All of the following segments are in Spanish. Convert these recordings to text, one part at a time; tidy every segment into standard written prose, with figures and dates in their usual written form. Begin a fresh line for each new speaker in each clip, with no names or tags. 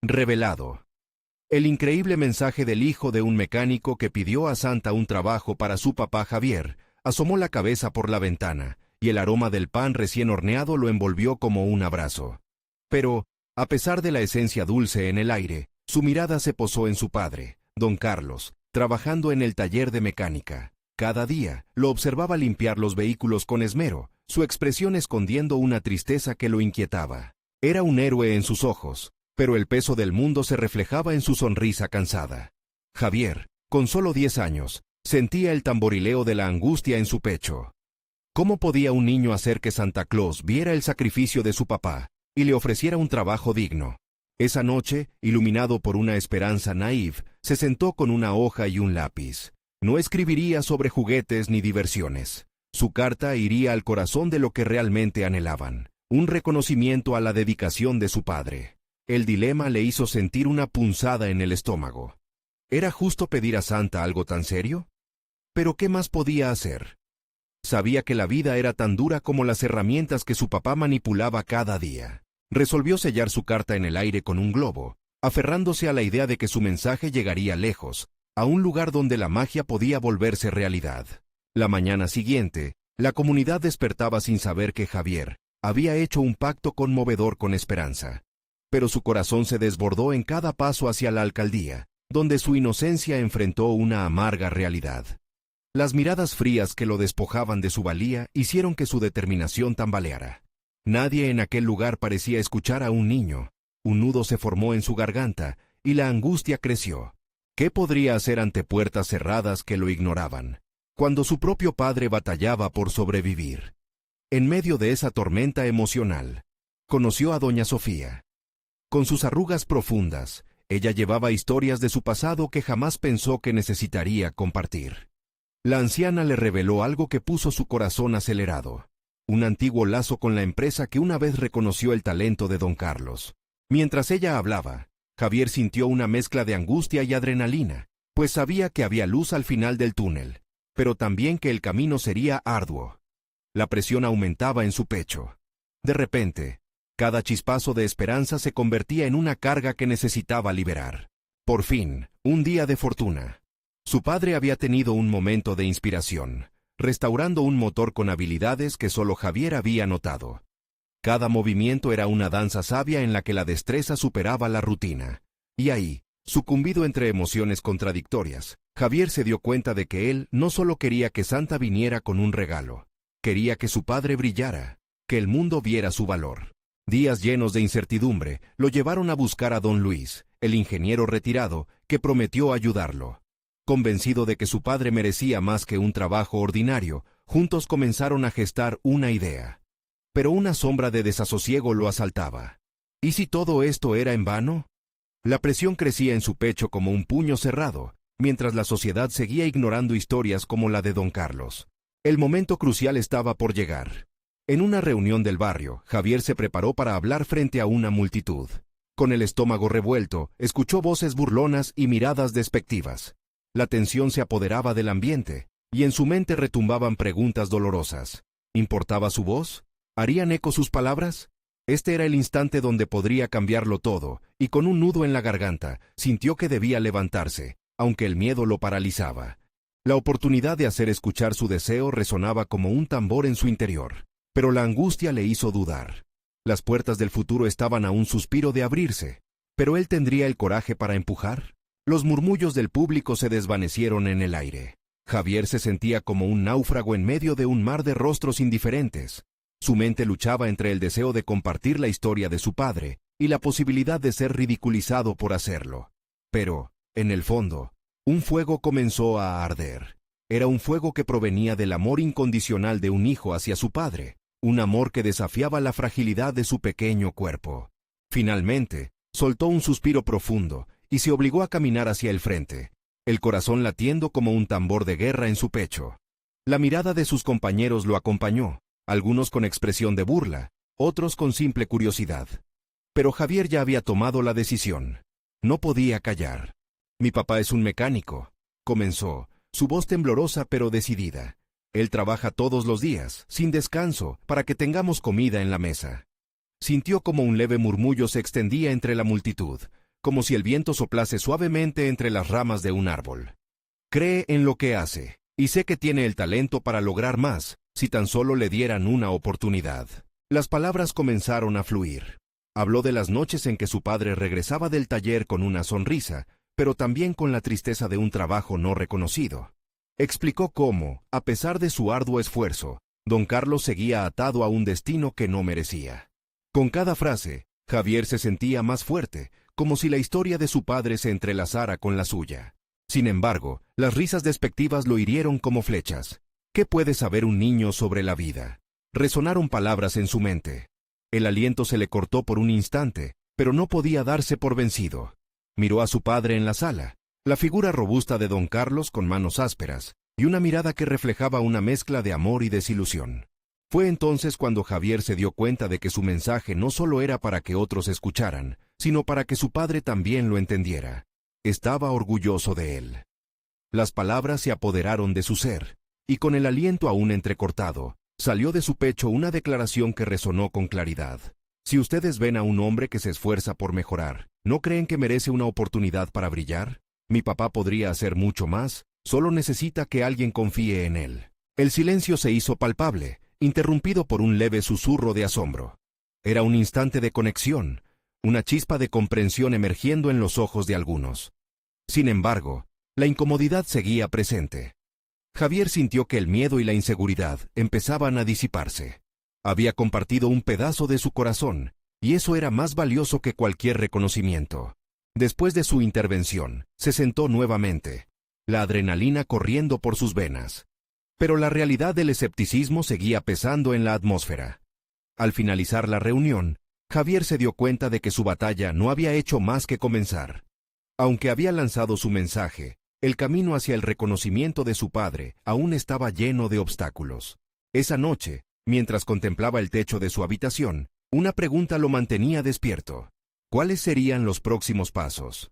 Revelado. El increíble mensaje del hijo de un mecánico que pidió a Santa un trabajo para su papá Javier asomó la cabeza por la ventana, y el aroma del pan recién horneado lo envolvió como un abrazo. Pero, a pesar de la esencia dulce en el aire, su mirada se posó en su padre, don Carlos, trabajando en el taller de mecánica. Cada día, lo observaba limpiar los vehículos con esmero, su expresión escondiendo una tristeza que lo inquietaba. Era un héroe en sus ojos, pero el peso del mundo se reflejaba en su sonrisa cansada. Javier, con solo 10 años, sentía el tamborileo de la angustia en su pecho. ¿Cómo podía un niño hacer que Santa Claus viera el sacrificio de su papá y le ofreciera un trabajo digno? Esa noche, iluminado por una esperanza naïve, se sentó con una hoja y un lápiz. No escribiría sobre juguetes ni diversiones. Su carta iría al corazón de lo que realmente anhelaban, un reconocimiento a la dedicación de su padre. El dilema le hizo sentir una punzada en el estómago. ¿Era justo pedir a Santa algo tan serio? ¿Pero qué más podía hacer? Sabía que la vida era tan dura como las herramientas que su papá manipulaba cada día. Resolvió sellar su carta en el aire con un globo, aferrándose a la idea de que su mensaje llegaría lejos, a un lugar donde la magia podía volverse realidad. La mañana siguiente, la comunidad despertaba sin saber que Javier había hecho un pacto conmovedor con Esperanza. Pero su corazón se desbordó en cada paso hacia la alcaldía, donde su inocencia enfrentó una amarga realidad. Las miradas frías que lo despojaban de su valía hicieron que su determinación tambaleara. Nadie en aquel lugar parecía escuchar a un niño. Un nudo se formó en su garganta, y la angustia creció. ¿Qué podría hacer ante puertas cerradas que lo ignoraban, cuando su propio padre batallaba por sobrevivir? En medio de esa tormenta emocional, conoció a doña Sofía. Con sus arrugas profundas, ella llevaba historias de su pasado que jamás pensó que necesitaría compartir. La anciana le reveló algo que puso su corazón acelerado, un antiguo lazo con la empresa que una vez reconoció el talento de don Carlos. Mientras ella hablaba, Javier sintió una mezcla de angustia y adrenalina, pues sabía que había luz al final del túnel, pero también que el camino sería arduo. La presión aumentaba en su pecho. De repente, cada chispazo de esperanza se convertía en una carga que necesitaba liberar. Por fin, un día de fortuna. Su padre había tenido un momento de inspiración, restaurando un motor con habilidades que solo Javier había notado. Cada movimiento era una danza sabia en la que la destreza superaba la rutina. Y ahí, sucumbido entre emociones contradictorias, Javier se dio cuenta de que él no solo quería que Santa viniera con un regalo, quería que su padre brillara, que el mundo viera su valor. Días llenos de incertidumbre lo llevaron a buscar a don Luis, el ingeniero retirado, que prometió ayudarlo. Convencido de que su padre merecía más que un trabajo ordinario, juntos comenzaron a gestar una idea. Pero una sombra de desasosiego lo asaltaba. ¿Y si todo esto era en vano? La presión crecía en su pecho como un puño cerrado, mientras la sociedad seguía ignorando historias como la de don Carlos. El momento crucial estaba por llegar. En una reunión del barrio, Javier se preparó para hablar frente a una multitud. Con el estómago revuelto, escuchó voces burlonas y miradas despectivas. La tensión se apoderaba del ambiente, y en su mente retumbaban preguntas dolorosas. ¿Importaba su voz? ¿Harían eco sus palabras? Este era el instante donde podría cambiarlo todo, y con un nudo en la garganta, sintió que debía levantarse, aunque el miedo lo paralizaba. La oportunidad de hacer escuchar su deseo resonaba como un tambor en su interior. Pero la angustia le hizo dudar. Las puertas del futuro estaban a un suspiro de abrirse, pero él tendría el coraje para empujar. Los murmullos del público se desvanecieron en el aire. Javier se sentía como un náufrago en medio de un mar de rostros indiferentes. Su mente luchaba entre el deseo de compartir la historia de su padre y la posibilidad de ser ridiculizado por hacerlo. Pero, en el fondo, un fuego comenzó a arder. Era un fuego que provenía del amor incondicional de un hijo hacia su padre. Un amor que desafiaba la fragilidad de su pequeño cuerpo. Finalmente, soltó un suspiro profundo y se obligó a caminar hacia el frente, el corazón latiendo como un tambor de guerra en su pecho. La mirada de sus compañeros lo acompañó, algunos con expresión de burla, otros con simple curiosidad. Pero Javier ya había tomado la decisión. No podía callar. «Mi papá es un mecánico», comenzó, su voz temblorosa pero decidida. Él trabaja todos los días, sin descanso, para que tengamos comida en la mesa. Sintió como un leve murmullo se extendía entre la multitud, como si el viento soplase suavemente entre las ramas de un árbol. Cree en lo que hace, y sé que tiene el talento para lograr más, si tan solo le dieran una oportunidad. Las palabras comenzaron a fluir. Habló de las noches en que su padre regresaba del taller con una sonrisa, pero también con la tristeza de un trabajo no reconocido. Explicó cómo, a pesar de su arduo esfuerzo, don Carlos seguía atado a un destino que no merecía. Con cada frase, Javier se sentía más fuerte, como si la historia de su padre se entrelazara con la suya. Sin embargo, las risas despectivas lo hirieron como flechas. ¿Qué puede saber un niño sobre la vida? Resonaron palabras en su mente. El aliento se le cortó por un instante, pero no podía darse por vencido. Miró a su padre en la sala, la figura robusta de don Carlos con manos ásperas, y una mirada que reflejaba una mezcla de amor y desilusión. Fue entonces cuando Javier se dio cuenta de que su mensaje no solo era para que otros escucharan, sino para que su padre también lo entendiera. Estaba orgulloso de él. Las palabras se apoderaron de su ser, y con el aliento aún entrecortado, salió de su pecho una declaración que resonó con claridad. Si ustedes ven a un hombre que se esfuerza por mejorar, ¿no creen que merece una oportunidad para brillar? Mi papá podría hacer mucho más, solo necesita que alguien confíe en él. El silencio se hizo palpable, interrumpido por un leve susurro de asombro. Era un instante de conexión, una chispa de comprensión emergiendo en los ojos de algunos. Sin embargo, la incomodidad seguía presente. Javier sintió que el miedo y la inseguridad empezaban a disiparse. Había compartido un pedazo de su corazón, y eso era más valioso que cualquier reconocimiento. Después de su intervención, se sentó nuevamente, la adrenalina corriendo por sus venas. Pero la realidad del escepticismo seguía pesando en la atmósfera. Al finalizar la reunión, Javier se dio cuenta de que su batalla no había hecho más que comenzar. Aunque había lanzado su mensaje, el camino hacia el reconocimiento de su padre aún estaba lleno de obstáculos. Esa noche, mientras contemplaba el techo de su habitación, una pregunta lo mantenía despierto. ¿Cuáles serían los próximos pasos?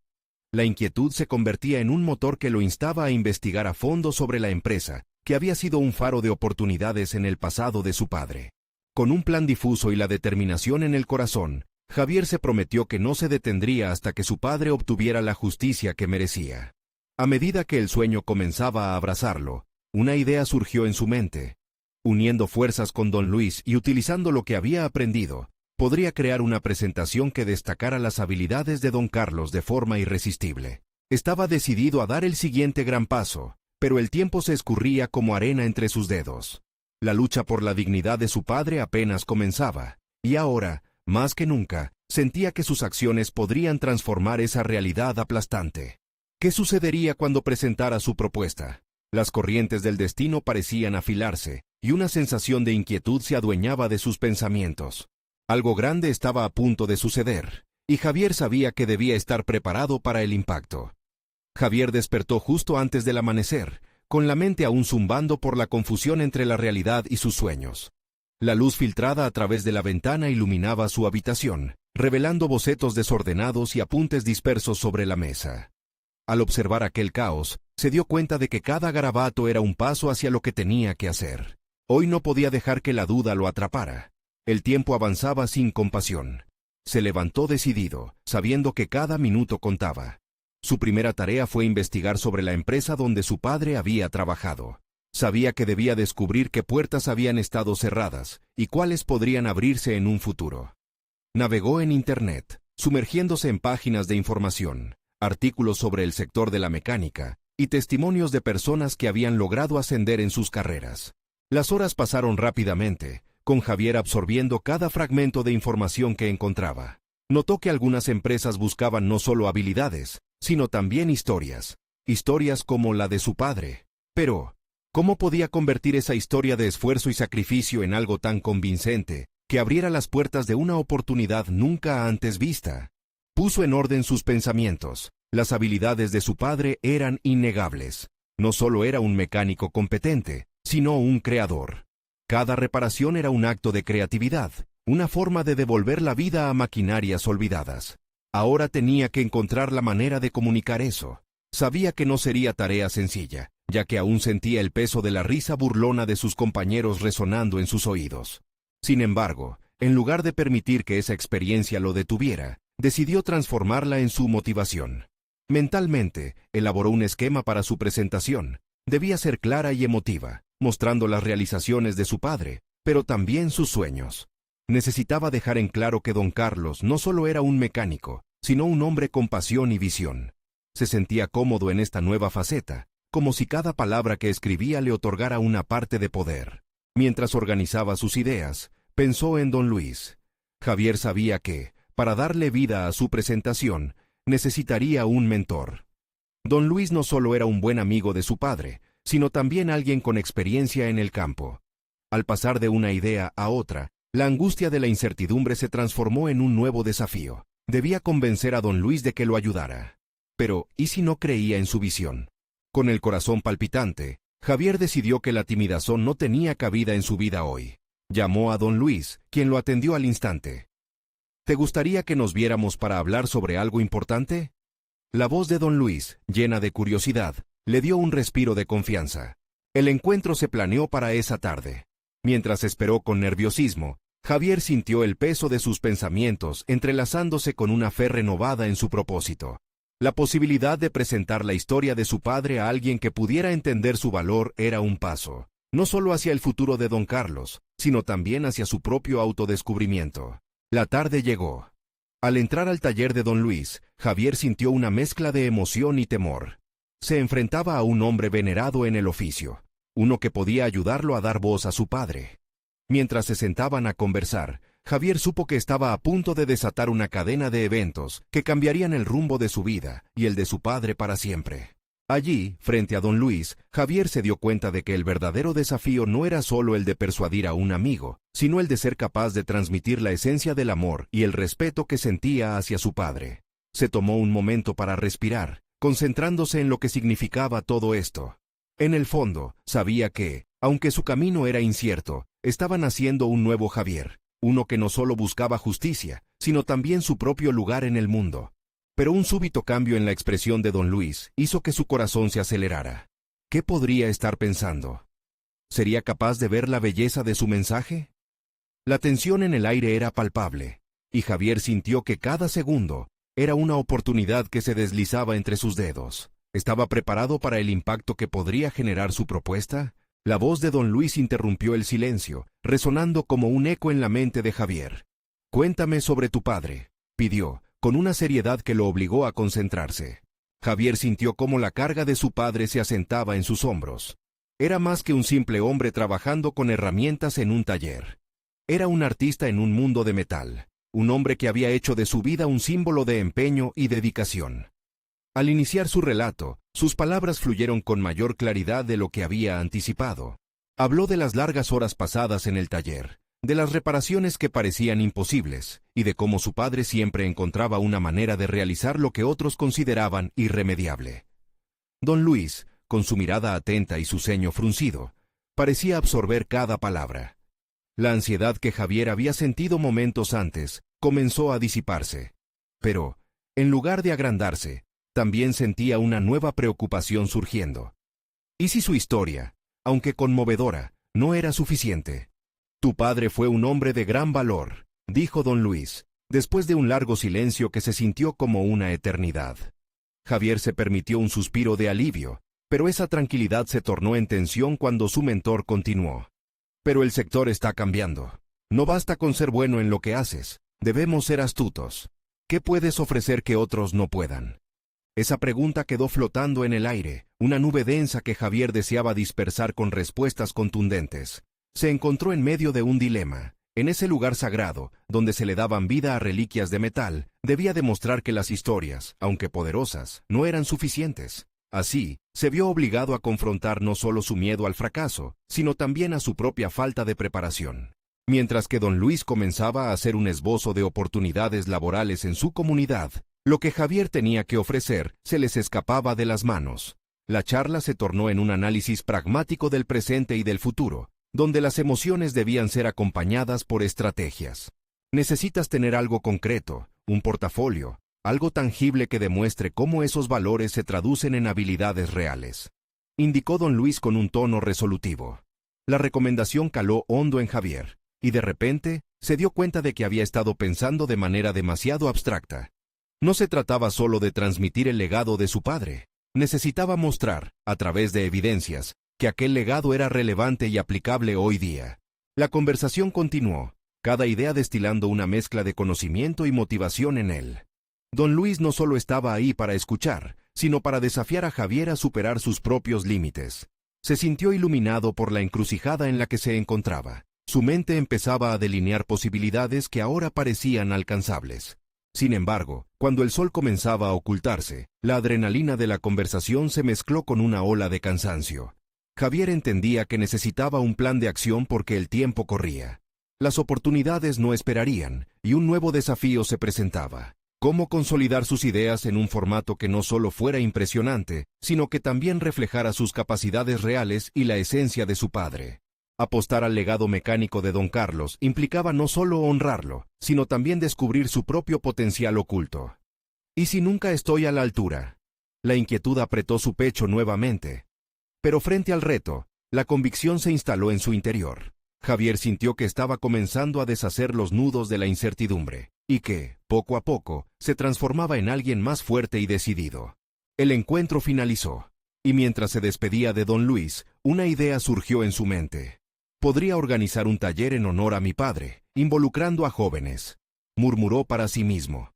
La inquietud se convertía en un motor que lo instaba a investigar a fondo sobre la empresa, que había sido un faro de oportunidades en el pasado de su padre. Con un plan difuso y la determinación en el corazón, Javier se prometió que no se detendría hasta que su padre obtuviera la justicia que merecía. A medida que el sueño comenzaba a abrazarlo, una idea surgió en su mente. Uniendo fuerzas con don Luis y utilizando lo que había aprendido, podría crear una presentación que destacara las habilidades de don Carlos de forma irresistible. Estaba decidido a dar el siguiente gran paso, pero el tiempo se escurría como arena entre sus dedos. La lucha por la dignidad de su padre apenas comenzaba, y ahora, más que nunca, sentía que sus acciones podrían transformar esa realidad aplastante. ¿Qué sucedería cuando presentara su propuesta? Las corrientes del destino parecían afilarse, y una sensación de inquietud se adueñaba de sus pensamientos. Algo grande estaba a punto de suceder, y Javier sabía que debía estar preparado para el impacto. Javier despertó justo antes del amanecer, con la mente aún zumbando por la confusión entre la realidad y sus sueños. La luz filtrada a través de la ventana iluminaba su habitación, revelando bocetos desordenados y apuntes dispersos sobre la mesa. Al observar aquel caos, se dio cuenta de que cada garabato era un paso hacia lo que tenía que hacer. Hoy no podía dejar que la duda lo atrapara. El tiempo avanzaba sin compasión. Se levantó decidido, sabiendo que cada minuto contaba. Su primera tarea fue investigar sobre la empresa donde su padre había trabajado. Sabía que debía descubrir qué puertas habían estado cerradas y cuáles podrían abrirse en un futuro. Navegó en Internet, sumergiéndose en páginas de información, artículos sobre el sector de la mecánica y testimonios de personas que habían logrado ascender en sus carreras. Las horas pasaron rápidamente, con Javier absorbiendo cada fragmento de información que encontraba. Notó que algunas empresas buscaban no solo habilidades, sino también historias como la de su padre. Pero, ¿cómo podía convertir esa historia de esfuerzo y sacrificio en algo tan convincente, que abriera las puertas de una oportunidad nunca antes vista? Puso en orden sus pensamientos. Las habilidades de su padre eran innegables. No solo era un mecánico competente, sino un creador. Cada reparación era un acto de creatividad, una forma de devolver la vida a maquinarias olvidadas. Ahora tenía que encontrar la manera de comunicar eso. Sabía que no sería tarea sencilla, ya que aún sentía el peso de la risa burlona de sus compañeros resonando en sus oídos. Sin embargo, en lugar de permitir que esa experiencia lo detuviera, decidió transformarla en su motivación. Mentalmente, elaboró un esquema para su presentación. Debía ser clara y emotiva, mostrando las realizaciones de su padre, pero también sus sueños. Necesitaba dejar en claro que don Carlos no solo era un mecánico, sino un hombre con pasión y visión. Se sentía cómodo en esta nueva faceta, como si cada palabra que escribía le otorgara una parte de poder. Mientras organizaba sus ideas, pensó en don Luis. Javier sabía que, para darle vida a su presentación, necesitaría un mentor. Don Luis no solo era un buen amigo de su padre, sino también alguien con experiencia en el campo. Al pasar de una idea a otra, la angustia de la incertidumbre se transformó en un nuevo desafío. Debía convencer a don Luis de que lo ayudara. Pero, ¿y si no creía en su visión? Con el corazón palpitante, Javier decidió que la timidezón no tenía cabida en su vida hoy. Llamó a don Luis, quien lo atendió al instante. ¿Te gustaría que nos viéramos para hablar sobre algo importante? La voz de don Luis, llena de curiosidad, le dio un respiro de confianza. El encuentro se planeó para esa tarde. Mientras esperó con nerviosismo, Javier sintió el peso de sus pensamientos entrelazándose con una fe renovada en su propósito. La posibilidad de presentar la historia de su padre a alguien que pudiera entender su valor era un paso, no solo hacia el futuro de don Carlos, sino también hacia su propio autodescubrimiento. La tarde llegó. Al entrar al taller de don Luis, Javier sintió una mezcla de emoción y temor. Se enfrentaba a un hombre venerado en el oficio, uno que podía ayudarlo a dar voz a su padre. Mientras se sentaban a conversar, Javier supo que estaba a punto de desatar una cadena de eventos que cambiarían el rumbo de su vida y el de su padre para siempre. Allí, frente a don Luis, Javier se dio cuenta de que el verdadero desafío no era solo el de persuadir a un amigo, sino el de ser capaz de transmitir la esencia del amor y el respeto que sentía hacia su padre. Se tomó un momento para respirar, concentrándose en lo que significaba todo esto. En el fondo, sabía que, aunque su camino era incierto, estaba naciendo un nuevo Javier, uno que no solo buscaba justicia, sino también su propio lugar en el mundo. Pero un súbito cambio en la expresión de don Luis hizo que su corazón se acelerara. ¿Qué podría estar pensando? ¿Sería capaz de ver la belleza de su mensaje? La tensión en el aire era palpable, y Javier sintió que cada segundo era una oportunidad que se deslizaba entre sus dedos. ¿Estaba preparado para el impacto que podría generar su propuesta? La voz de don Luis interrumpió el silencio, resonando como un eco en la mente de Javier. «Cuéntame sobre tu padre», pidió, con una seriedad que lo obligó a concentrarse. Javier sintió cómo la carga de su padre se asentaba en sus hombros. Era más que un simple hombre trabajando con herramientas en un taller. Era un artista en un mundo de metal, un hombre que había hecho de su vida un símbolo de empeño y dedicación. Al iniciar su relato, sus palabras fluyeron con mayor claridad de lo que había anticipado. Habló de las largas horas pasadas en el taller, de las reparaciones que parecían imposibles, y de cómo su padre siempre encontraba una manera de realizar lo que otros consideraban irremediable. Don Luis, con su mirada atenta y su ceño fruncido, parecía absorber cada palabra. La ansiedad que Javier había sentido momentos antes comenzó a disiparse. Pero, en lugar de agrandarse, también sentía una nueva preocupación surgiendo. ¿Y si su historia, aunque conmovedora, no era suficiente? «Tu padre fue un hombre de gran valor», dijo don Luis, después de un largo silencio que se sintió como una eternidad. Javier se permitió un suspiro de alivio, pero esa tranquilidad se tornó en tensión cuando su mentor continuó. «Pero el sector está cambiando. No basta con ser bueno en lo que haces, debemos ser astutos. ¿Qué puedes ofrecer que otros no puedan?» Esa pregunta quedó flotando en el aire, una nube densa que Javier deseaba dispersar con respuestas contundentes. Se encontró en medio de un dilema. En ese lugar sagrado, donde se le daban vida a reliquias de metal, debía demostrar que las historias, aunque poderosas, no eran suficientes. Así, se vio obligado a confrontar no solo su miedo al fracaso, sino también a su propia falta de preparación. Mientras que don Luis comenzaba a hacer un esbozo de oportunidades laborales en su comunidad, lo que Javier tenía que ofrecer se les escapaba de las manos. La charla se tornó en un análisis pragmático del presente y del futuro, donde las emociones debían ser acompañadas por estrategias. Necesitas tener algo concreto, un portafolio, algo tangible que demuestre cómo esos valores se traducen en habilidades reales, indicó don Luis con un tono resolutivo. La recomendación caló hondo en Javier, y de repente se dio cuenta de que había estado pensando de manera demasiado abstracta. No se trataba solo de transmitir el legado de su padre. Necesitaba mostrar, a través de evidencias, que aquel legado era relevante y aplicable hoy día. La conversación continuó, cada idea destilando una mezcla de conocimiento y motivación en él. Don Luis no solo estaba ahí para escuchar, sino para desafiar a Javier a superar sus propios límites. Se sintió iluminado por la encrucijada en la que se encontraba. Su mente empezaba a delinear posibilidades que ahora parecían alcanzables. Sin embargo, cuando el sol comenzaba a ocultarse, la adrenalina de la conversación se mezcló con una ola de cansancio. Javier entendía que necesitaba un plan de acción porque el tiempo corría. Las oportunidades no esperarían, y un nuevo desafío se presentaba. Cómo consolidar sus ideas en un formato que no solo fuera impresionante, sino que también reflejara sus capacidades reales y la esencia de su padre. Apostar al legado mecánico de don Carlos implicaba no solo honrarlo, sino también descubrir su propio potencial oculto. ¿Y si nunca estoy a la altura? La inquietud apretó su pecho nuevamente. Pero frente al reto, la convicción se instaló en su interior. Javier sintió que estaba comenzando a deshacer los nudos de la incertidumbre, y que, poco a poco, se transformaba en alguien más fuerte y decidido. El encuentro finalizó, y mientras se despedía de don Luis, una idea surgió en su mente. Podría organizar un taller en honor a mi padre, involucrando a jóvenes, murmuró para sí mismo.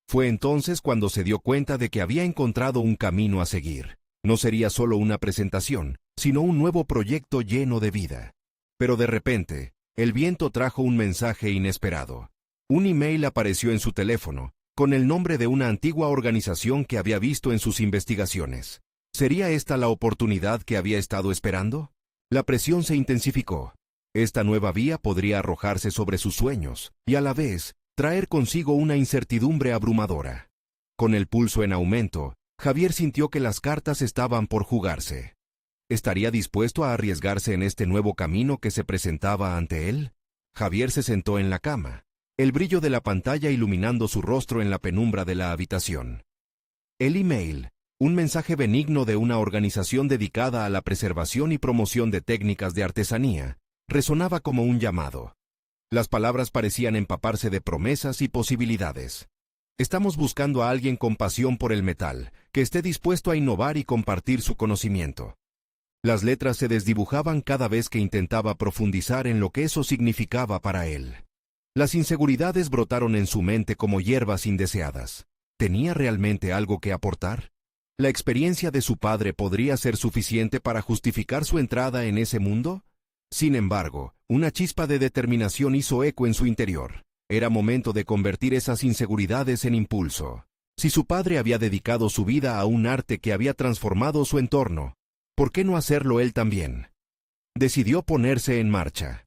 Fue entonces cuando se dio cuenta de que había encontrado un camino a seguir. No sería solo una presentación, sino un nuevo proyecto lleno de vida. Pero de repente, el viento trajo un mensaje inesperado. Un email apareció en su teléfono, con el nombre de una antigua organización que había visto en sus investigaciones. ¿Sería esta la oportunidad que había estado esperando? La presión se intensificó. Esta nueva vía podría arrojarse sobre sus sueños, y a la vez, traer consigo una incertidumbre abrumadora. Con el pulso en aumento, Javier sintió que las cartas estaban por jugarse. ¿Estaría dispuesto a arriesgarse en este nuevo camino que se presentaba ante él? Javier se sentó en la cama, el brillo de la pantalla iluminando su rostro en la penumbra de la habitación. El email, un mensaje benigno de una organización dedicada a la preservación y promoción de técnicas de artesanía, resonaba como un llamado. Las palabras parecían empaparse de promesas y posibilidades. Estamos buscando a alguien con pasión por el metal, que esté dispuesto a innovar y compartir su conocimiento. Las letras se desdibujaban cada vez que intentaba profundizar en lo que eso significaba para él. Las inseguridades brotaron en su mente como hierbas indeseadas. ¿Tenía realmente algo que aportar? ¿La experiencia de su padre podría ser suficiente para justificar su entrada en ese mundo? Sin embargo, una chispa de determinación hizo eco en su interior. Era momento de convertir esas inseguridades en impulso. Si su padre había dedicado su vida a un arte que había transformado su entorno, ¿por qué no hacerlo él también? Decidió ponerse en marcha.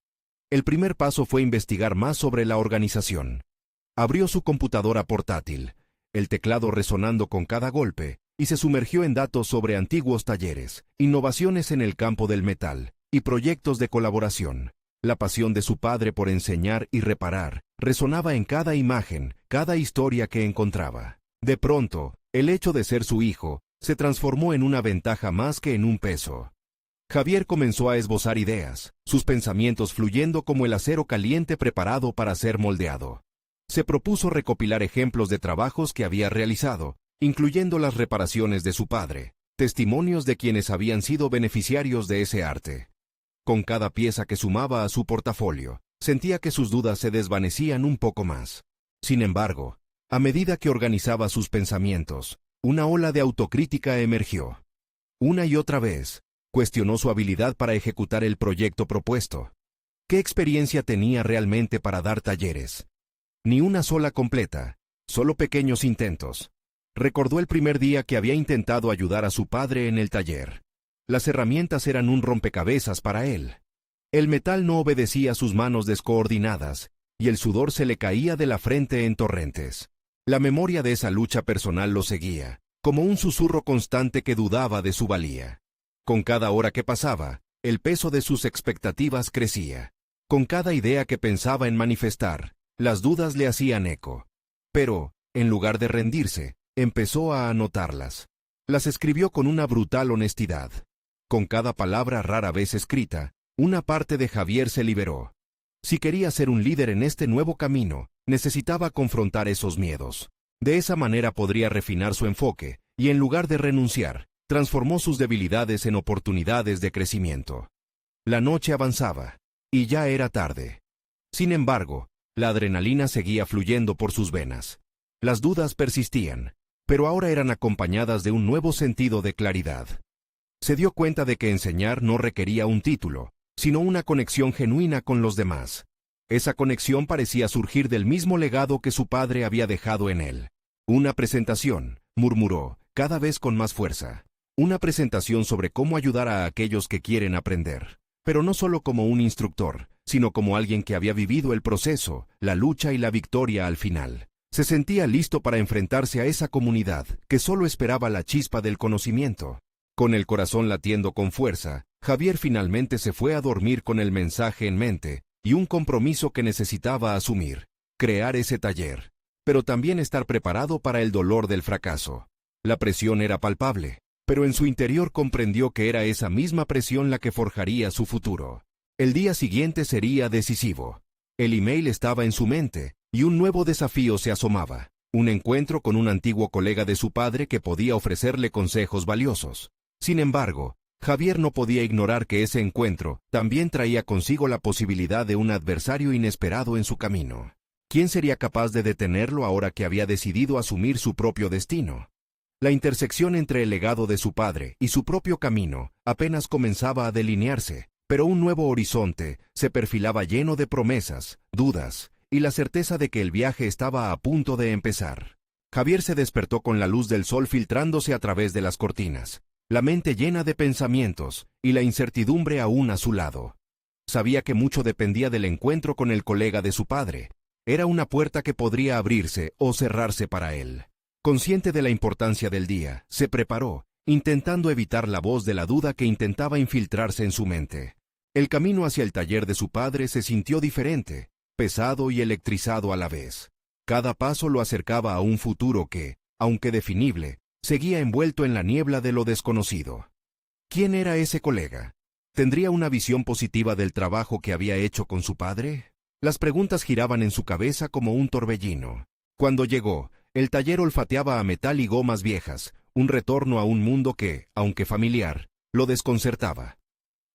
El primer paso fue investigar más sobre la organización. Abrió su computadora portátil, el teclado resonando con cada golpe, y se sumergió en datos sobre antiguos talleres, innovaciones en el campo del metal, y proyectos de colaboración. La pasión de su padre por enseñar y reparar resonaba en cada imagen, cada historia que encontraba. De pronto, el hecho de ser su hijo se transformó en una ventaja más que en un peso. Javier comenzó a esbozar ideas, sus pensamientos fluyendo como el acero caliente preparado para ser moldeado. Se propuso recopilar ejemplos de trabajos que había realizado, incluyendo las reparaciones de su padre, testimonios de quienes habían sido beneficiarios de ese arte. Con cada pieza que sumaba a su portafolio, sentía que sus dudas se desvanecían un poco más. Sin embargo, a medida que organizaba sus pensamientos, una ola de autocrítica emergió. Una y otra vez, cuestionó su habilidad para ejecutar el proyecto propuesto. ¿Qué experiencia tenía realmente para dar talleres? Ni una sola completa, solo pequeños intentos. Recordó el primer día que había intentado ayudar a su padre en el taller. Las herramientas eran un rompecabezas para él. El metal no obedecía a sus manos descoordinadas, y el sudor se le caía de la frente en torrentes. La memoria de esa lucha personal lo seguía, como un susurro constante que dudaba de su valía. Con cada hora que pasaba, el peso de sus expectativas crecía. Con cada idea que pensaba en manifestar, las dudas le hacían eco. Pero, en lugar de rendirse, empezó a anotarlas. Las escribió con una brutal honestidad. Con cada palabra rara vez escrita, una parte de Javier se liberó. Si quería ser un líder en este nuevo camino, necesitaba confrontar esos miedos. De esa manera podría refinar su enfoque, y en lugar de renunciar, transformó sus debilidades en oportunidades de crecimiento. La noche avanzaba, y ya era tarde. Sin embargo, la adrenalina seguía fluyendo por sus venas. Las dudas persistían, pero ahora eran acompañadas de un nuevo sentido de claridad. Se dio cuenta de que enseñar no requería un título, sino una conexión genuina con los demás. Esa conexión parecía surgir del mismo legado que su padre había dejado en él. Una presentación, murmuró, cada vez con más fuerza. Una presentación sobre cómo ayudar a aquellos que quieren aprender. Pero no solo como un instructor, sino como alguien que había vivido el proceso, la lucha y la victoria al final. Se sentía listo para enfrentarse a esa comunidad que solo esperaba la chispa del conocimiento. Con el corazón latiendo con fuerza, Javier finalmente se fue a dormir con el mensaje en mente y un compromiso que necesitaba asumir: crear ese taller, pero también estar preparado para el dolor del fracaso. La presión era palpable, pero en su interior comprendió que era esa misma presión la que forjaría su futuro. El día siguiente sería decisivo. El email estaba en su mente, y un nuevo desafío se asomaba: un encuentro con un antiguo colega de su padre que podía ofrecerle consejos valiosos. Sin embargo, Javier no podía ignorar que ese encuentro también traía consigo la posibilidad de un adversario inesperado en su camino. ¿Quién sería capaz de detenerlo ahora que había decidido asumir su propio destino? La intersección entre el legado de su padre y su propio camino apenas comenzaba a delinearse, pero un nuevo horizonte se perfilaba lleno de promesas, dudas y la certeza de que el viaje estaba a punto de empezar. Javier se despertó con la luz del sol filtrándose a través de las cortinas, la mente llena de pensamientos y la incertidumbre aún a su lado. Sabía que mucho dependía del encuentro con el colega de su padre. Era una puerta que podría abrirse o cerrarse para él. Consciente de la importancia del día, se preparó, intentando evitar la voz de la duda que intentaba infiltrarse en su mente. El camino hacia el taller de su padre se sintió diferente, pesado y electrizado a la vez. Cada paso lo acercaba a un futuro que, aunque definible, seguía envuelto en la niebla de lo desconocido. ¿Quién era ese colega? ¿Tendría una visión positiva del trabajo que había hecho con su padre? Las preguntas giraban en su cabeza como un torbellino. Cuando llegó, el taller olfateaba a metal y gomas viejas, un retorno a un mundo que, aunque familiar, lo desconcertaba.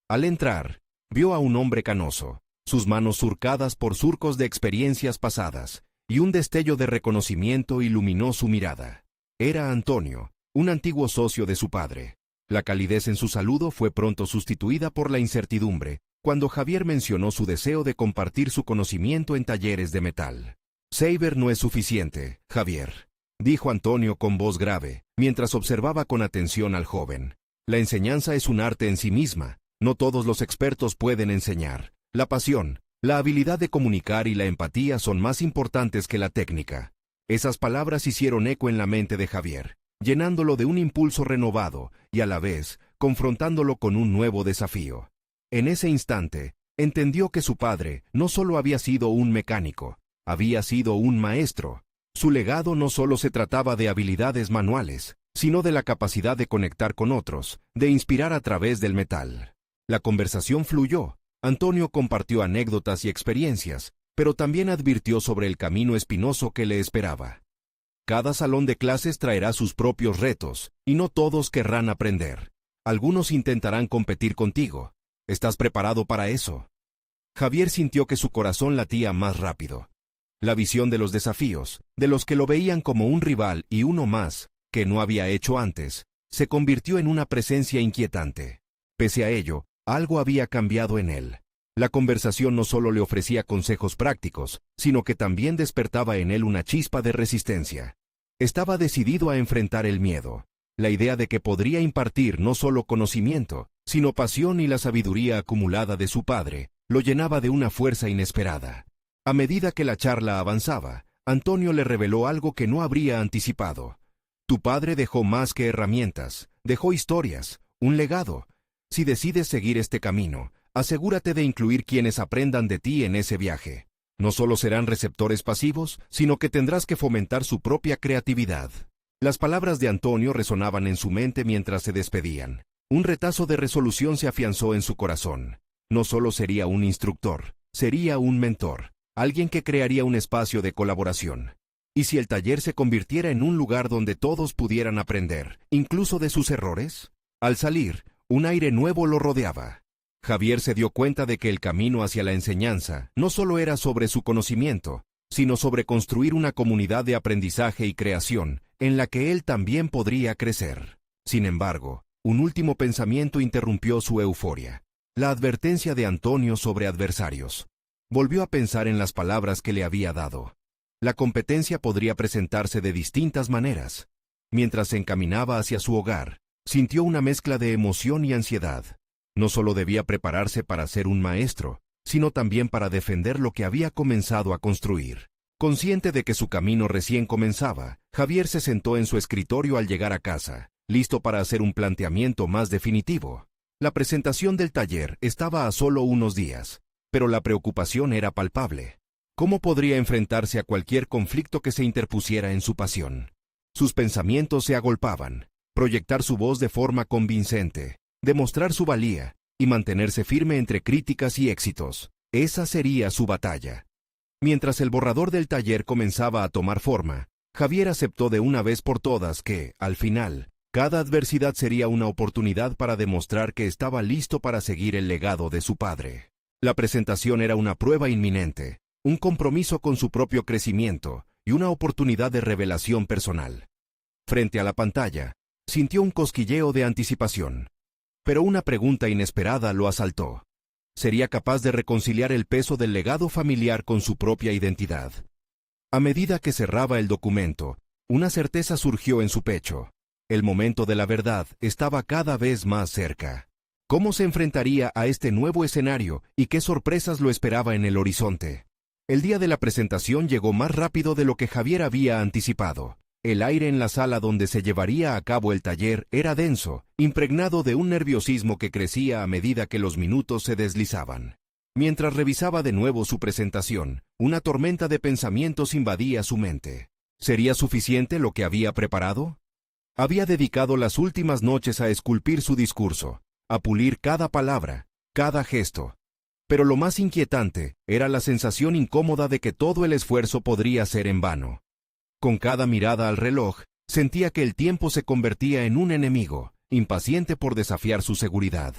Al entrar, vio a un hombre canoso, sus manos surcadas por surcos de experiencias pasadas, y un destello de reconocimiento iluminó su mirada. Era Antonio, un antiguo socio de su padre. La calidez en su saludo fue pronto sustituida por la incertidumbre, cuando Javier mencionó su deseo de compartir su conocimiento en talleres de metal. «Saber no es suficiente, Javier», dijo Antonio con voz grave, mientras observaba con atención al joven. «La enseñanza es un arte en sí misma. No todos los expertos pueden enseñar. La pasión, la habilidad de comunicar y la empatía son más importantes que la técnica». Esas palabras hicieron eco en la mente de Javier, llenándolo de un impulso renovado y a la vez confrontándolo con un nuevo desafío. En ese instante, entendió que su padre no solo había sido un mecánico, había sido un maestro. Su legado no solo se trataba de habilidades manuales, sino de la capacidad de conectar con otros, de inspirar a través del metal. La conversación fluyó. Antonio compartió anécdotas y experiencias, pero también advirtió sobre el camino espinoso que le esperaba. Cada salón de clases traerá sus propios retos, y no todos querrán aprender. Algunos intentarán competir contigo. ¿Estás preparado para eso? Javier sintió que su corazón latía más rápido. La visión de los desafíos, de los que lo veían como un rival y uno más, que no había hecho antes, se convirtió en una presencia inquietante. Pese a ello, algo había cambiado en él. La conversación no solo le ofrecía consejos prácticos, sino que también despertaba en él una chispa de resistencia. Estaba decidido a enfrentar el miedo. La idea de que podría impartir no solo conocimiento, sino pasión y la sabiduría acumulada de su padre, lo llenaba de una fuerza inesperada. A medida que la charla avanzaba, Antonio le reveló algo que no habría anticipado. Tu padre dejó más que herramientas, dejó historias, un legado. Si decides seguir este camino, asegúrate de incluir quienes aprendan de ti en ese viaje. No solo serán receptores pasivos, sino que tendrás que fomentar su propia creatividad. Las palabras de Antonio resonaban en su mente mientras se despedían. Un retazo de resolución se afianzó en su corazón. No solo sería un instructor, sería un mentor, alguien que crearía un espacio de colaboración. ¿Y si el taller se convirtiera en un lugar donde todos pudieran aprender, incluso de sus errores? Al salir, un aire nuevo lo rodeaba. Javier se dio cuenta de que el camino hacia la enseñanza no solo era sobre su conocimiento, sino sobre construir una comunidad de aprendizaje y creación, en la que él también podría crecer. Sin embargo, un último pensamiento interrumpió su euforia. La advertencia de Antonio sobre adversarios. Volvió a pensar en las palabras que le había dado. La competencia podría presentarse de distintas maneras. Mientras se encaminaba hacia su hogar, sintió una mezcla de emoción y ansiedad. No solo debía prepararse para ser un maestro, sino también para defender lo que había comenzado a construir. Consciente de que su camino recién comenzaba, Javier se sentó en su escritorio al llegar a casa, listo para hacer un planteamiento más definitivo. La presentación del taller estaba a solo unos días, pero la preocupación era palpable. ¿Cómo podría enfrentarse a cualquier conflicto que se interpusiera en su pasión? Sus pensamientos se agolpaban. Proyectar su voz de forma convincente, demostrar su valía y mantenerse firme entre críticas y éxitos. Esa sería su batalla. Mientras el borrador del taller comenzaba a tomar forma, Javier aceptó de una vez por todas que, al final, cada adversidad sería una oportunidad para demostrar que estaba listo para seguir el legado de su padre. La presentación era una prueba inminente, un compromiso con su propio crecimiento y una oportunidad de revelación personal. Frente a la pantalla, sintió un cosquilleo de anticipación. Pero una pregunta inesperada lo asaltó. ¿Sería capaz de reconciliar el peso del legado familiar con su propia identidad? A medida que cerraba el documento, una certeza surgió en su pecho. El momento de la verdad estaba cada vez más cerca. ¿Cómo se enfrentaría a este nuevo escenario y qué sorpresas lo esperaba en el horizonte? El día de la presentación llegó más rápido de lo que Javier había anticipado. El aire en la sala donde se llevaría a cabo el taller era denso, impregnado de un nerviosismo que crecía a medida que los minutos se deslizaban. Mientras revisaba de nuevo su presentación, una tormenta de pensamientos invadía su mente. ¿Sería suficiente lo que había preparado? Había dedicado las últimas noches a esculpir su discurso, a pulir cada palabra, cada gesto. Pero lo más inquietante era la sensación incómoda de que todo el esfuerzo podría ser en vano. Con cada mirada al reloj, sentía que el tiempo se convertía en un enemigo, impaciente por desafiar su seguridad.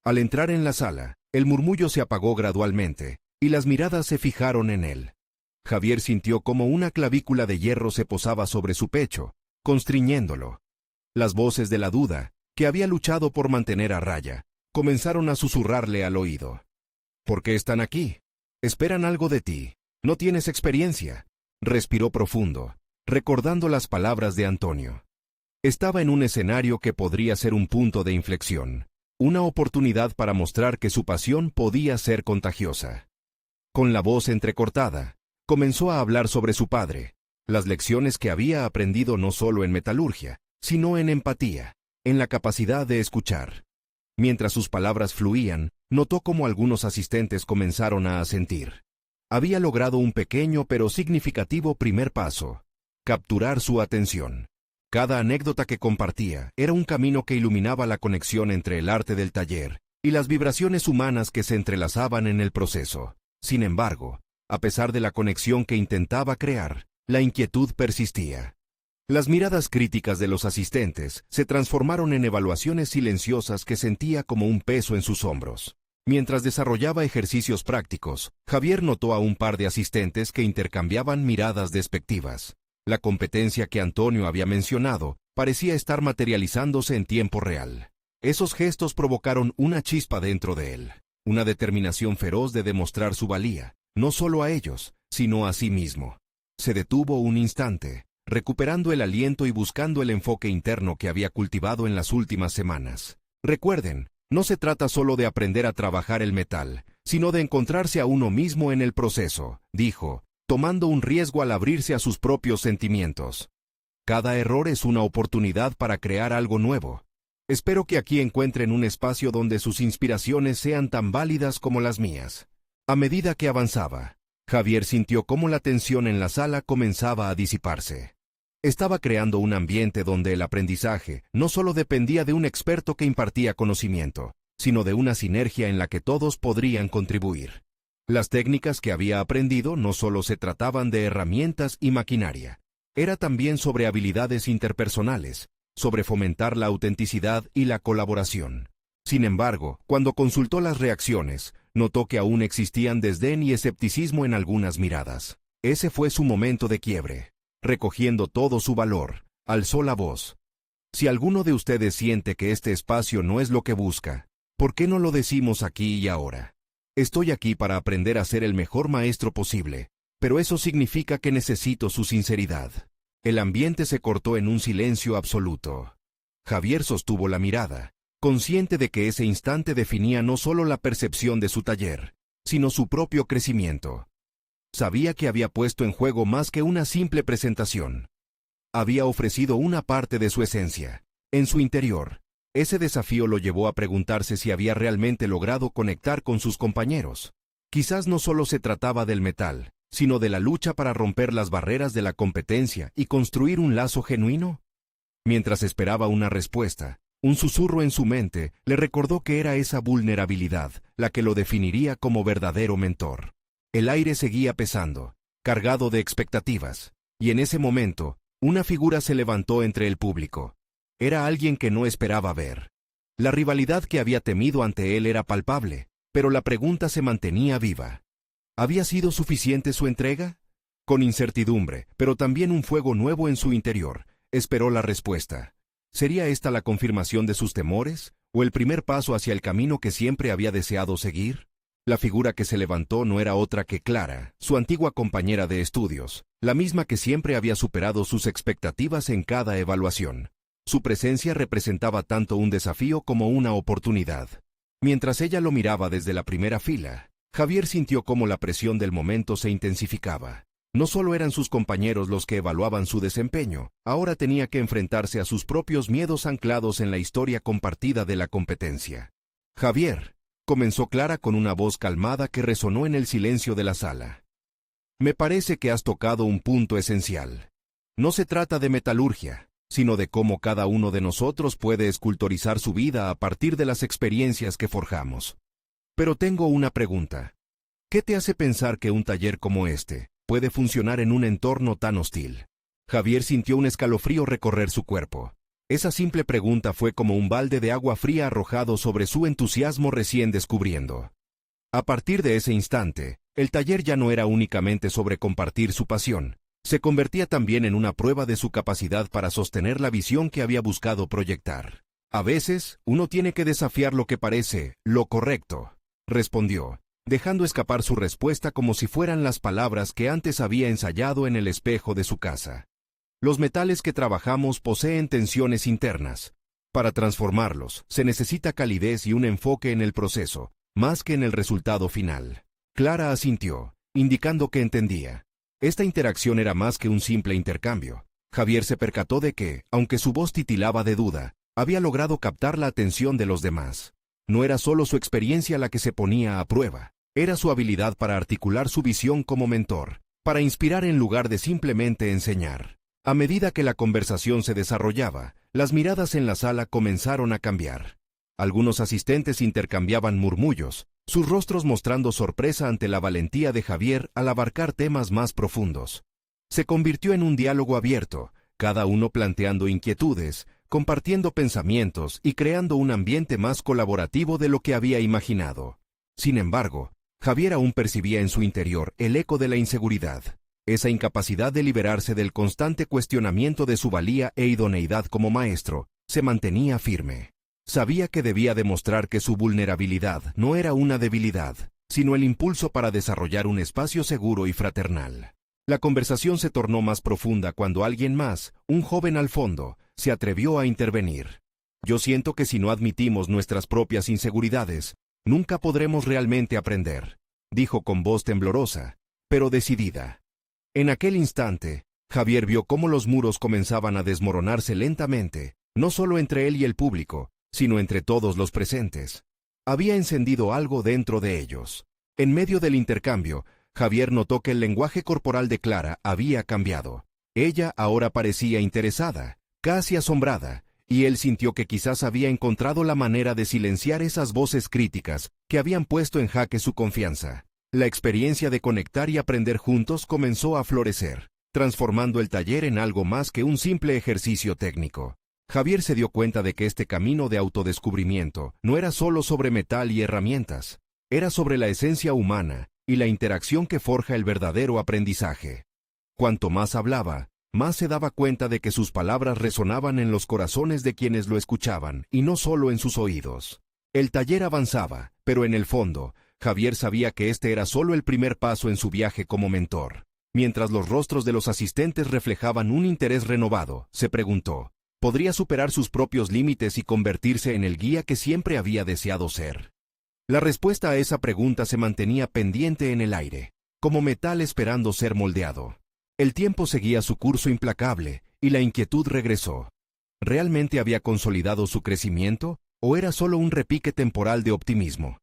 Al entrar en la sala, el murmullo se apagó gradualmente, y las miradas se fijaron en él. Javier sintió como una clavícula de hierro se posaba sobre su pecho, constriñéndolo. Las voces de la duda, que había luchado por mantener a raya, comenzaron a susurrarle al oído. ¿Por qué están aquí? Esperan algo de ti. No tienes experiencia. Respiró profundo, recordando las palabras de Antonio. Estaba en un escenario que podría ser un punto de inflexión, una oportunidad para mostrar que su pasión podía ser contagiosa. Con la voz entrecortada, comenzó a hablar sobre su padre, las lecciones que había aprendido no solo en metalurgia, sino en empatía, en la capacidad de escuchar. Mientras sus palabras fluían, notó cómo algunos asistentes comenzaron a asentir. Había logrado un pequeño pero significativo primer paso: capturar su atención. Cada anécdota que compartía era un camino que iluminaba la conexión entre el arte del taller y las vibraciones humanas que se entrelazaban en el proceso. Sin embargo, a pesar de la conexión que intentaba crear, la inquietud persistía. Las miradas críticas de los asistentes se transformaron en evaluaciones silenciosas que sentía como un peso en sus hombros. Mientras desarrollaba ejercicios prácticos, Javier notó a un par de asistentes que intercambiaban miradas despectivas. La competencia que Antonio había mencionado parecía estar materializándose en tiempo real. Esos gestos provocaron una chispa dentro de él, una determinación feroz de demostrar su valía, no solo a ellos, sino a sí mismo. Se detuvo un instante, recuperando el aliento y buscando el enfoque interno que había cultivado en las últimas semanas. Recuerden, no se trata solo de aprender a trabajar el metal, sino de encontrarse a uno mismo en el proceso, dijo, tomando un riesgo al abrirse a sus propios sentimientos. Cada error es una oportunidad para crear algo nuevo. Espero que aquí encuentren un espacio donde sus inspiraciones sean tan válidas como las mías. A medida que avanzaba, Javier sintió cómo la tensión en la sala comenzaba a disiparse. Estaba creando un ambiente donde el aprendizaje no solo dependía de un experto que impartía conocimiento, sino de una sinergia en la que todos podrían contribuir. Las técnicas que había aprendido no solo se trataban de herramientas y maquinaria, era también sobre habilidades interpersonales, sobre fomentar la autenticidad y la colaboración. Sin embargo, cuando consultó las reacciones, notó que aún existían desdén y escepticismo en algunas miradas. Ese fue su momento de quiebre. Recogiendo todo su valor, alzó la voz. Si alguno de ustedes siente que este espacio no es lo que busca, ¿por qué no lo decimos aquí y ahora? Estoy aquí para aprender a ser el mejor maestro posible, pero eso significa que necesito su sinceridad. El ambiente se cortó en un silencio absoluto. Javier sostuvo la mirada, consciente de que ese instante definía no solo la percepción de su taller, sino su propio crecimiento. Sabía que había puesto en juego más que una simple presentación. Había ofrecido una parte de su esencia, en su interior. Ese desafío lo llevó a preguntarse si había realmente logrado conectar con sus compañeros. Quizás no solo se trataba del metal, sino de la lucha para romper las barreras de la competencia y construir un lazo genuino. Mientras esperaba una respuesta, un susurro en su mente le recordó que era esa vulnerabilidad la que lo definiría como verdadero mentor. El aire seguía pesando, cargado de expectativas, y en ese momento, una figura se levantó entre el público. Era alguien que no esperaba ver. La rivalidad que había temido ante él era palpable, pero la pregunta se mantenía viva. ¿Había sido suficiente su entrega? Con incertidumbre, pero también un fuego nuevo en su interior, esperó la respuesta. ¿Sería esta la confirmación de sus temores, o el primer paso hacia el camino que siempre había deseado seguir? La figura que se levantó no era otra que Clara, su antigua compañera de estudios, la misma que siempre había superado sus expectativas en cada evaluación. Su presencia representaba tanto un desafío como una oportunidad. Mientras ella lo miraba desde la primera fila, Javier sintió cómo la presión del momento se intensificaba. No solo eran sus compañeros los que evaluaban su desempeño, ahora tenía que enfrentarse a sus propios miedos anclados en la historia compartida de la competencia. Javier, comenzó Clara con una voz calmada que resonó en el silencio de la sala. Me parece que has tocado un punto esencial. No se trata de metalurgia, sino de cómo cada uno de nosotros puede esculturizar su vida a partir de las experiencias que forjamos. Pero tengo una pregunta. ¿Qué te hace pensar que un taller como este puede funcionar en un entorno tan hostil? Javier sintió un escalofrío recorrer su cuerpo. Esa simple pregunta fue como un balde de agua fría arrojado sobre su entusiasmo recién descubriendo. A partir de ese instante, el taller ya no era únicamente sobre compartir su pasión, se convertía también en una prueba de su capacidad para sostener la visión que había buscado proyectar. A veces, uno tiene que desafiar lo que parece lo correcto, respondió, dejando escapar su respuesta como si fueran las palabras que antes había ensayado en el espejo de su casa. Los metales que trabajamos poseen tensiones internas. Para transformarlos, se necesita calidez y un enfoque en el proceso, más que en el resultado final. Clara asintió, indicando que entendía. Esta interacción era más que un simple intercambio. Javier se percató de que, aunque su voz titilaba de duda, había logrado captar la atención de los demás. No era solo su experiencia la que se ponía a prueba, era su habilidad para articular su visión como mentor, para inspirar en lugar de simplemente enseñar. A medida que la conversación se desarrollaba, las miradas en la sala comenzaron a cambiar. Algunos asistentes intercambiaban murmullos, sus rostros mostrando sorpresa ante la valentía de Javier al abarcar temas más profundos. Se convirtió en un diálogo abierto, cada uno planteando inquietudes, compartiendo pensamientos y creando un ambiente más colaborativo de lo que había imaginado. Sin embargo, Javier aún percibía en su interior el eco de la inseguridad, esa incapacidad de liberarse del constante cuestionamiento de su valía e idoneidad como maestro, se mantenía firme. Sabía que debía demostrar que su vulnerabilidad no era una debilidad, sino el impulso para desarrollar un espacio seguro y fraternal. La conversación se tornó más profunda cuando alguien más, un joven al fondo, se atrevió a intervenir. Yo siento que si no admitimos nuestras propias inseguridades, nunca podremos realmente aprender, dijo con voz temblorosa, pero decidida. En aquel instante, Javier vio cómo los muros comenzaban a desmoronarse lentamente, no solo entre él y el público, sino entre todos los presentes. Había encendido algo dentro de ellos. En medio del intercambio, Javier notó que el lenguaje corporal de Clara había cambiado. Ella ahora parecía interesada, casi asombrada, y él sintió que quizás había encontrado la manera de silenciar esas voces críticas que habían puesto en jaque su confianza. La experiencia de conectar y aprender juntos comenzó a florecer, transformando el taller en algo más que un simple ejercicio técnico. Javier se dio cuenta de que este camino de autodescubrimiento no era solo sobre metal y herramientas, era sobre la esencia humana y la interacción que forja el verdadero aprendizaje. Cuanto más hablaba, más se daba cuenta de que sus palabras resonaban en los corazones de quienes lo escuchaban y no solo en sus oídos. El taller avanzaba, pero en el fondo, Javier sabía que este era solo el primer paso en su viaje como mentor. Mientras los rostros de los asistentes reflejaban un interés renovado, se preguntó, ¿podría superar sus propios límites y convertirse en el guía que siempre había deseado ser? La respuesta a esa pregunta se mantenía pendiente en el aire, como metal esperando ser moldeado. El tiempo seguía su curso implacable, y la inquietud regresó. ¿Realmente había consolidado su crecimiento, o era solo un repique temporal de optimismo?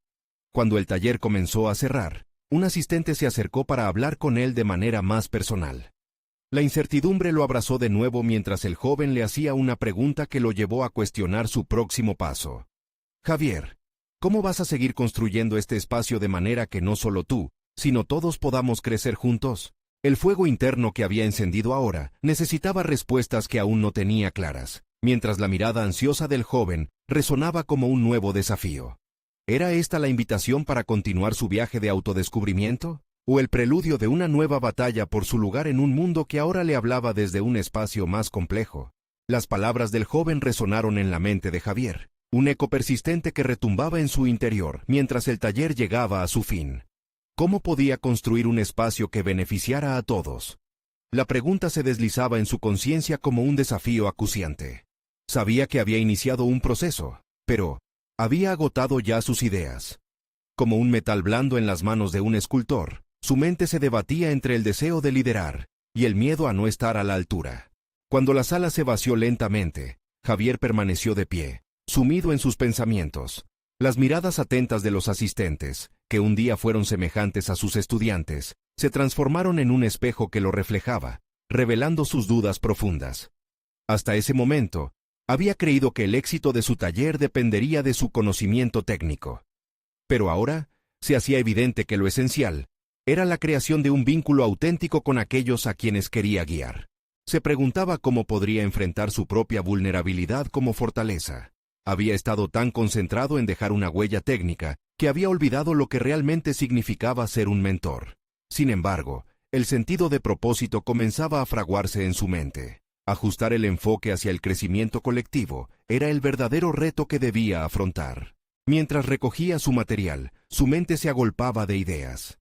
Cuando el taller comenzó a cerrar, un asistente se acercó para hablar con él de manera más personal. La incertidumbre lo abrazó de nuevo mientras el joven le hacía una pregunta que lo llevó a cuestionar su próximo paso. Javier, ¿cómo vas a seguir construyendo este espacio de manera que no solo tú, sino todos podamos crecer juntos? El fuego interno que había encendido ahora necesitaba respuestas que aún no tenía claras, mientras la mirada ansiosa del joven resonaba como un nuevo desafío. ¿Era esta la invitación para continuar su viaje de autodescubrimiento? ¿O el preludio de una nueva batalla por su lugar en un mundo que ahora le hablaba desde un espacio más complejo? Las palabras del joven resonaron en la mente de Javier, un eco persistente que retumbaba en su interior mientras el taller llegaba a su fin. ¿Cómo podía construir un espacio que beneficiara a todos? La pregunta se deslizaba en su conciencia como un desafío acuciante. Sabía que había iniciado un proceso, pero había agotado ya sus ideas. Como un metal blando en las manos de un escultor, su mente se debatía entre el deseo de liderar y el miedo a no estar a la altura. Cuando la sala se vació lentamente, Javier permaneció de pie, sumido en sus pensamientos. Las miradas atentas de los asistentes, que un día fueron semejantes a sus estudiantes, se transformaron en un espejo que lo reflejaba, revelando sus dudas profundas. Hasta ese momento, había creído que el éxito de su taller dependería de su conocimiento técnico. Pero ahora, se hacía evidente que lo esencial era la creación de un vínculo auténtico con aquellos a quienes quería guiar. Se preguntaba cómo podría enfrentar su propia vulnerabilidad como fortaleza. Había estado tan concentrado en dejar una huella técnica que había olvidado lo que realmente significaba ser un mentor. Sin embargo, el sentido de propósito comenzaba a fraguarse en su mente. Ajustar el enfoque hacia el crecimiento colectivo era el verdadero reto que debía afrontar. Mientras recogía su material, su mente se agolpaba de ideas.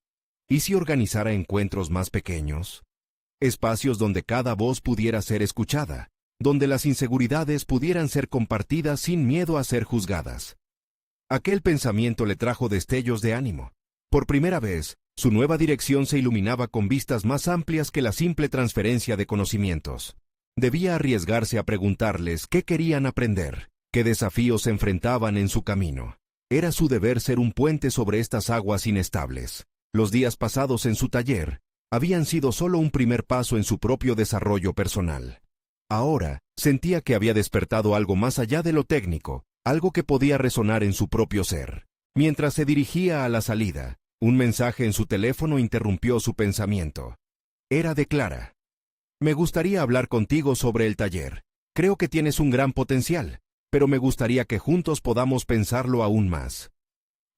¿Y si organizara encuentros más pequeños? Espacios donde cada voz pudiera ser escuchada, donde las inseguridades pudieran ser compartidas sin miedo a ser juzgadas. Aquel pensamiento le trajo destellos de ánimo. Por primera vez, su nueva dirección se iluminaba con vistas más amplias que la simple transferencia de conocimientos. Debía arriesgarse a preguntarles qué querían aprender, qué desafíos se enfrentaban en su camino. Era su deber ser un puente sobre estas aguas inestables. Los días pasados en su taller habían sido solo un primer paso en su propio desarrollo personal. Ahora, sentía que había despertado algo más allá de lo técnico, algo que podía resonar en su propio ser. Mientras se dirigía a la salida, un mensaje en su teléfono interrumpió su pensamiento. Era de Clara. Me gustaría hablar contigo sobre el taller. Creo que tienes un gran potencial, pero me gustaría que juntos podamos pensarlo aún más.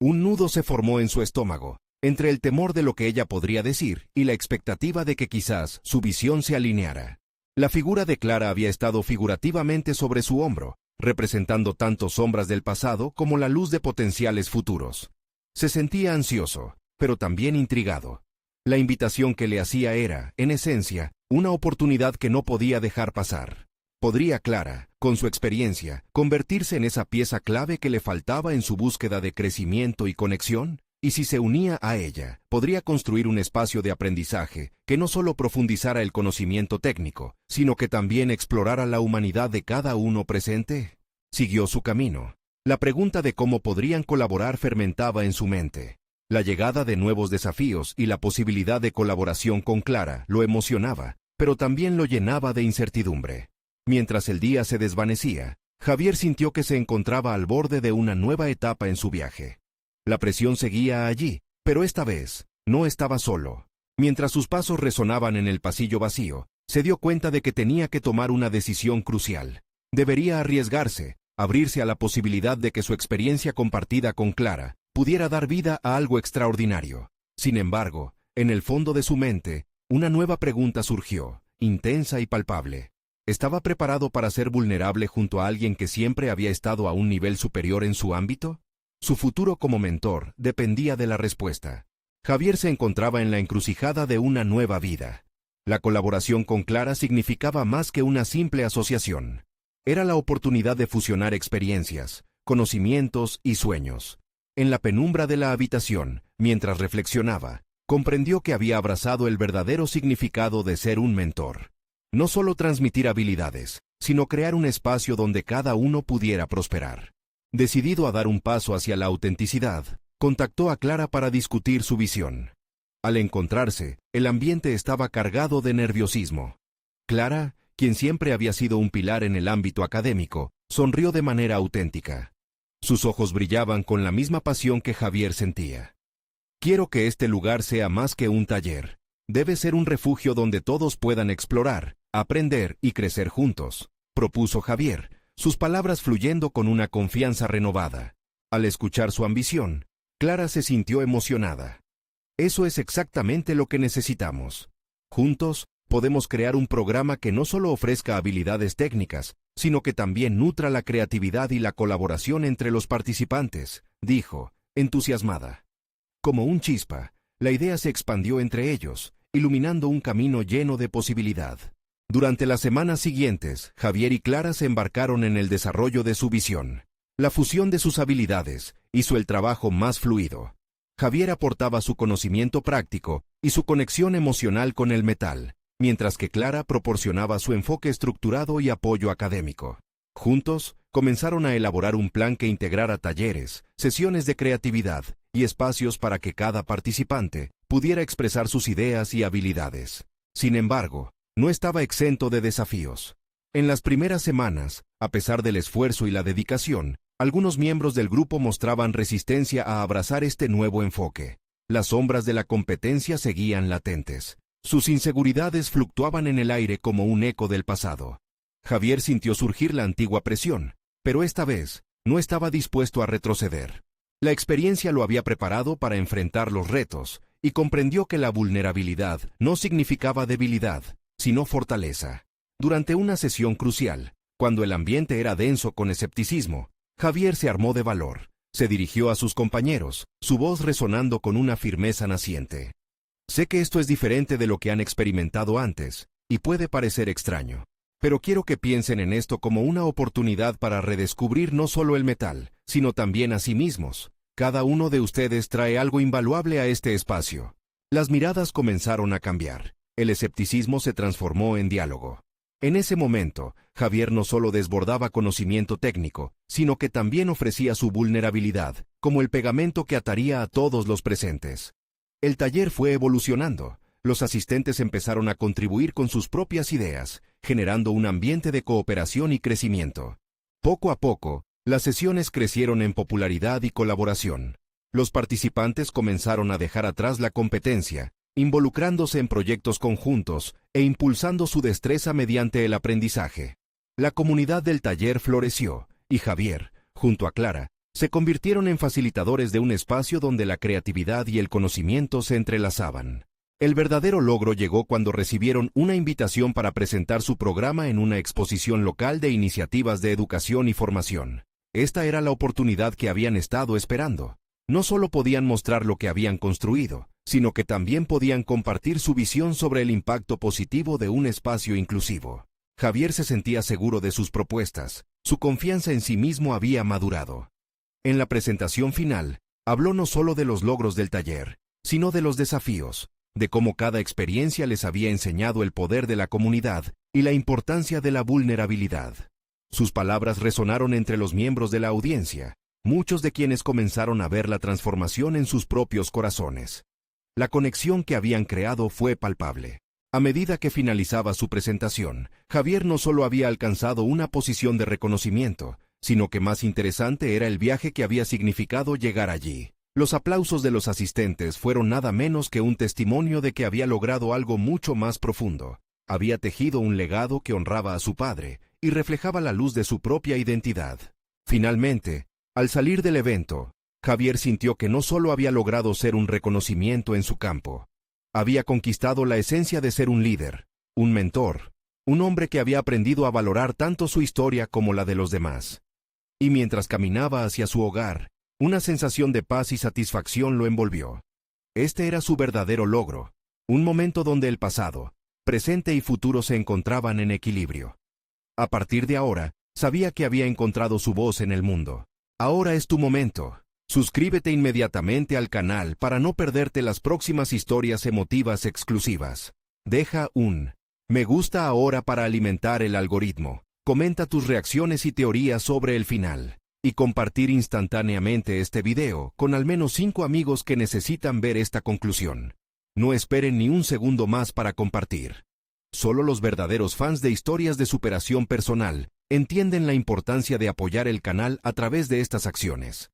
Un nudo se formó en su estómago, entre el temor de lo que ella podría decir y la expectativa de que quizás su visión se alineara. La figura de Clara había estado figurativamente sobre su hombro, representando tanto sombras del pasado como la luz de potenciales futuros. Se sentía ansioso, pero también intrigado. La invitación que le hacía era, en esencia, una oportunidad que no podía dejar pasar. ¿Podría Clara, con su experiencia, convertirse en esa pieza clave que le faltaba en su búsqueda de crecimiento y conexión? Y si se unía a ella, podría construir un espacio de aprendizaje que no solo profundizara el conocimiento técnico, sino que también explorara la humanidad de cada uno presente. Siguió su camino. La pregunta de cómo podrían colaborar fermentaba en su mente. La llegada de nuevos desafíos y la posibilidad de colaboración con Clara lo emocionaba, pero también lo llenaba de incertidumbre. Mientras el día se desvanecía, Javier sintió que se encontraba al borde de una nueva etapa en su viaje. La presión seguía allí, pero esta vez, No estaba solo. Mientras sus pasos resonaban en el pasillo vacío, se dio cuenta de que tenía que tomar una decisión crucial. Debería arriesgarse, abrirse a la posibilidad de que su experiencia compartida con Clara pudiera dar vida a algo extraordinario. Sin embargo, en el fondo de su mente, una nueva pregunta surgió, intensa y palpable. ¿Estaba preparado para ser vulnerable junto a alguien que siempre había estado a un nivel superior en su ámbito? Su futuro como mentor dependía de la respuesta. Javier se encontraba en la encrucijada de una nueva vida. La colaboración con Clara significaba más que una simple asociación. Era la oportunidad de fusionar experiencias, conocimientos y sueños. En la penumbra de la habitación, mientras reflexionaba, comprendió que había abrazado el verdadero significado de ser un mentor. No solo transmitir habilidades, sino crear un espacio donde cada uno pudiera prosperar. Decidido a dar un paso hacia la autenticidad, contactó a Clara para discutir su visión. Al encontrarse, el ambiente estaba cargado de nerviosismo. Clara, quien siempre había sido un pilar en el ámbito académico, sonrió de manera auténtica. Sus ojos brillaban con la misma pasión que Javier sentía. Quiero que este lugar sea más que un taller. Debe ser un refugio donde todos puedan explorar, aprender y crecer juntos, propuso Javier, sus palabras fluyendo con una confianza renovada. Al escuchar su ambición, Clara se sintió emocionada. Eso es exactamente lo que necesitamos. Juntos, podemos crear un programa que no solo ofrezca habilidades técnicas, sino que también nutra la creatividad y la colaboración entre los participantes, dijo, entusiasmada. Como un chispa, la idea se expandió entre ellos, iluminando un camino lleno de posibilidad. Durante las semanas siguientes, Javier y Clara se embarcaron en el desarrollo de su visión. La fusión de sus habilidades hizo el trabajo más fluido. Javier aportaba su conocimiento práctico y su conexión emocional con el metal, mientras que Clara proporcionaba su enfoque estructurado y apoyo académico. Juntos, comenzaron a elaborar un plan que integrara talleres, sesiones de creatividad y espacios para que cada participante pudiera expresar sus ideas y habilidades. Sin embargo, no estaba exento de desafíos. En las primeras semanas, a pesar del esfuerzo y la dedicación, algunos miembros del grupo mostraban resistencia a abrazar este nuevo enfoque. Las sombras de la competencia seguían latentes. Sus inseguridades fluctuaban en el aire como un eco del pasado. Javier sintió surgir la antigua presión, pero esta vez no estaba dispuesto a retroceder. La experiencia lo había preparado para enfrentar los retos, y comprendió que la vulnerabilidad no significaba debilidad, sino fortaleza. Durante una sesión crucial, cuando el ambiente era denso con escepticismo, Javier se armó de valor. Se dirigió a sus compañeros, su voz resonando con una firmeza naciente. Sé que esto es diferente de lo que han experimentado antes, y puede parecer extraño. Pero quiero que piensen en esto como una oportunidad para redescubrir no solo el metal, sino también a sí mismos. Cada uno de ustedes trae algo invaluable a este espacio. Las miradas comenzaron a cambiar. El escepticismo se transformó en diálogo. En ese momento, Javier no solo desbordaba conocimiento técnico, sino que también ofrecía su vulnerabilidad, como el pegamento que ataría a todos los presentes. El taller fue evolucionando. Los asistentes empezaron a contribuir con sus propias ideas, generando un ambiente de cooperación y crecimiento. Poco a poco, las sesiones crecieron en popularidad y colaboración. Los participantes comenzaron a dejar atrás la competencia, involucrándose en proyectos conjuntos e impulsando su destreza mediante el aprendizaje. La comunidad del taller floreció, y Javier, junto a Clara, se convirtieron en facilitadores de un espacio donde la creatividad y el conocimiento se entrelazaban. El verdadero logro llegó cuando recibieron una invitación para presentar su programa en una exposición local de iniciativas de educación y formación. Esta era la oportunidad que habían estado esperando. No solo podían mostrar lo que habían construido, sino que también podían compartir su visión sobre el impacto positivo de un espacio inclusivo. Javier se sentía seguro de sus propuestas, su confianza en sí mismo había madurado. En la presentación final, habló no solo de los logros del taller, sino de los desafíos, de cómo cada experiencia les había enseñado el poder de la comunidad y la importancia de la vulnerabilidad. Sus palabras resonaron entre los miembros de la audiencia, muchos de quienes comenzaron a ver la transformación en sus propios corazones. La conexión que habían creado fue palpable. A medida que finalizaba su presentación, Javier no solo había alcanzado una posición de reconocimiento, sino que más interesante era el viaje que había significado llegar allí. Los aplausos de los asistentes fueron nada menos que un testimonio de que había logrado algo mucho más profundo. Había tejido un legado que honraba a su padre y reflejaba la luz de su propia identidad. Finalmente, al salir del evento, Javier sintió que no solo había logrado ser un reconocimiento en su campo, había conquistado la esencia de ser un líder, un mentor, un hombre que había aprendido a valorar tanto su historia como la de los demás. Y mientras caminaba hacia su hogar, una sensación de paz y satisfacción lo envolvió. Este era su verdadero logro, un momento donde el pasado, presente y futuro se encontraban en equilibrio. A partir de ahora, sabía que había encontrado su voz en el mundo. Ahora es tu momento. Suscríbete inmediatamente al canal para no perderte las próximas historias emotivas exclusivas. Deja un me gusta ahora para alimentar el algoritmo. Comenta tus reacciones y teorías sobre el final. Y compartir instantáneamente este video con al menos 5 amigos que necesitan ver esta conclusión. No esperen ni un segundo más para compartir. Solo los verdaderos fans de historias de superación personal entienden la importancia de apoyar el canal a través de estas acciones.